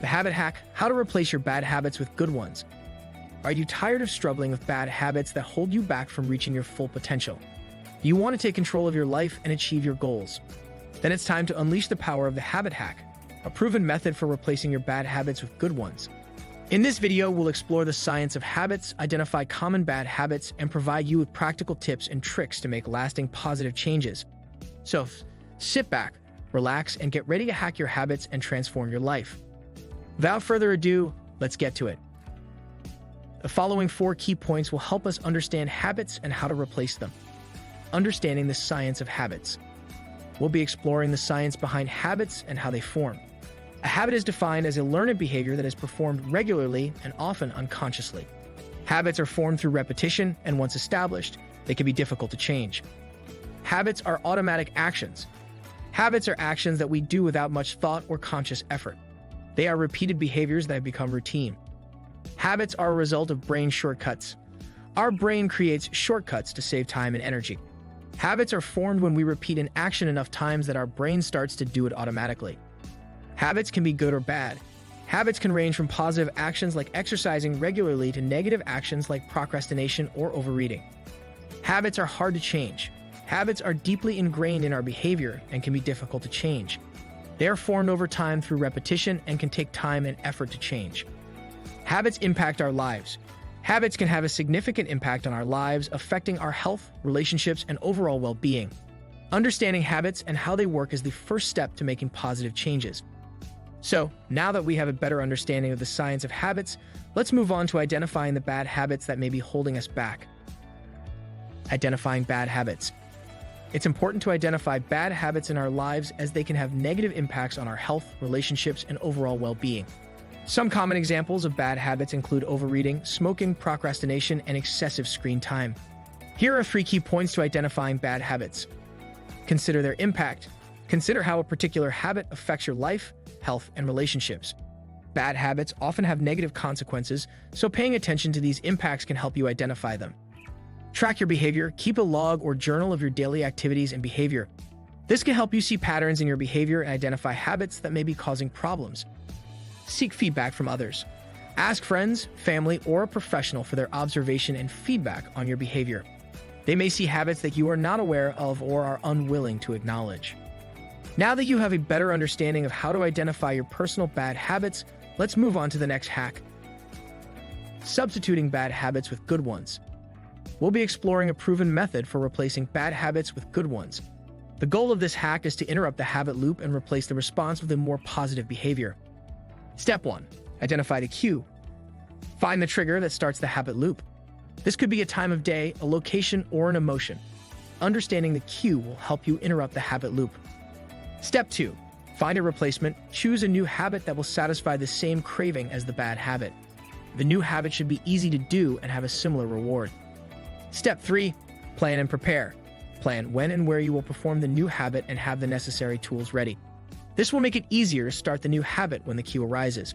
The habit hack: how to replace your bad habits with good ones. Are you tired of struggling with bad habits that hold you back from reaching your full potential? Do you want to take control of your life and achieve your goals? Then it's time to unleash the power of the habit hack, a proven method for replacing your bad habits with good ones. In this video, we'll explore the science of habits, identify common bad habits, and provide you with practical tips and tricks to make lasting positive changes. So, sit back, relax, and get ready to hack your habits and transform your life. Without further ado, let's get to it. The following 4 key points will help us understand habits and how to replace them. Understanding the science of habits. We'll be exploring the science behind habits and how they form. A habit is defined as a learned behavior that is performed regularly and often unconsciously. Habits are formed through repetition, and once established, they can be difficult to change. Habits are automatic actions. Habits are actions that we do without much thought or conscious effort. They are repeated behaviors that have become routine. Habits are a result of brain shortcuts. Our brain creates shortcuts to save time and energy. Habits are formed when we repeat an action enough times that our brain starts to do it automatically. Habits can be good or bad. Habits can range from positive actions like exercising regularly to negative actions like procrastination or overeating. Habits are hard to change. Habits are deeply ingrained in our behavior and can be difficult to change. They are formed over time through repetition and can take time and effort to change. Habits impact our lives. Habits can have a significant impact on our lives, affecting our health, relationships, and overall well-being. Understanding habits and how they work is the first step to making positive changes. So, now that we have a better understanding of the science of habits, let's move on to identifying the bad habits that may be holding us back. Identifying bad habits. It's important to identify bad habits in our lives as they can have negative impacts on our health, relationships, and overall well-being. Some common examples of bad habits include overeating, smoking, procrastination, and excessive screen time. Here are 3 key points to identifying bad habits. Consider their impact. Consider how a particular habit affects your life, health, and relationships. Bad habits often have negative consequences, so paying attention to these impacts can help you identify them. Track your behavior. Keep a log or journal of your daily activities and behavior. This can help you see patterns in your behavior and identify habits that may be causing problems. Seek feedback from others. Ask friends, family, or a professional for their observation and feedback on your behavior. They may see habits that you are not aware of or are unwilling to acknowledge. Now that you have a better understanding of how to identify your personal bad habits, let's move on to the next hack. Substituting bad habits with good ones. We'll be exploring a proven method for replacing bad habits with good ones. The goal of this hack is to interrupt the habit loop and replace the response with a more positive behavior. Step 1. Identify the cue. Find the trigger that starts the habit loop. This could be a time of day, a location, or an emotion. Understanding the cue will help you interrupt the habit loop. Step 2. Find a replacement. Choose a new habit that will satisfy the same craving as the bad habit. The new habit should be easy to do and have a similar reward. Step 3. Plan and prepare. Plan when and where you will perform the new habit and have the necessary tools ready. This will make it easier to start the new habit when the cue arises.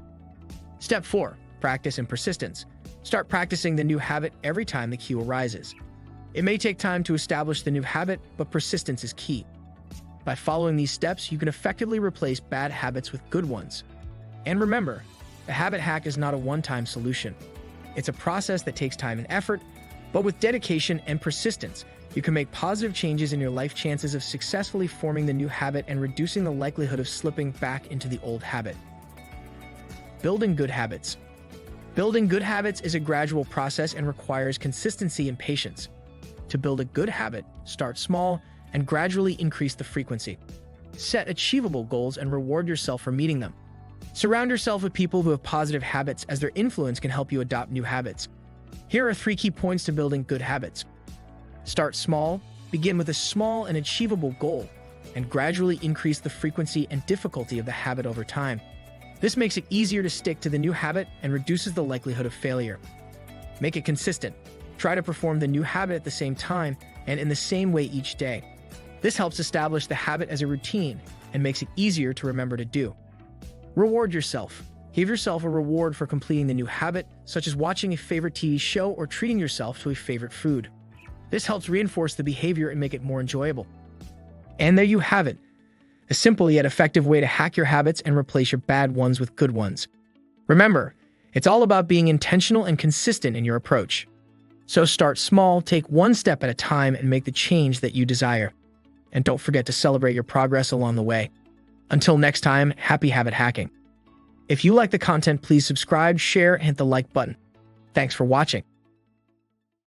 Step 4. Practice and persistence. Start practicing the new habit every time the cue arises. It may take time to establish the new habit, but persistence is key. By following these steps, you can effectively replace bad habits with good ones. And remember, the habit hack is not a one-time solution. It's a process that takes time and effort, but with dedication and persistence, you can make positive changes in your life. Chances of successfully forming the new habit and reducing the likelihood of slipping back into the old habit. Building good habits. Building good habits is a gradual process and requires consistency and patience. To build a good habit, start small and gradually increase the frequency. Set achievable goals and reward yourself for meeting them. Surround yourself with people who have positive habits, as their influence can help you adopt new habits. Here are 3 key points to building good habits. Start small. Begin with a small and achievable goal, and gradually increase the frequency and difficulty of the habit over time. This makes it easier to stick to the new habit and reduces the likelihood of failure. Make it consistent. Try to perform the new habit at the same time and in the same way each day. This helps establish the habit as a routine and makes it easier to remember to do. Reward yourself. Give yourself a reward for completing the new habit, such as watching a favorite TV show or treating yourself to a favorite food. This helps reinforce the behavior and make it more enjoyable. And there you have it. A simple yet effective way to hack your habits and replace your bad ones with good ones. Remember, it's all about being intentional and consistent in your approach. So start small, take one step at a time, and make the change that you desire. And don't forget to celebrate your progress along the way. Until next time, happy habit hacking. If you like the content, please subscribe, share, and hit the like button. Thanks for watching.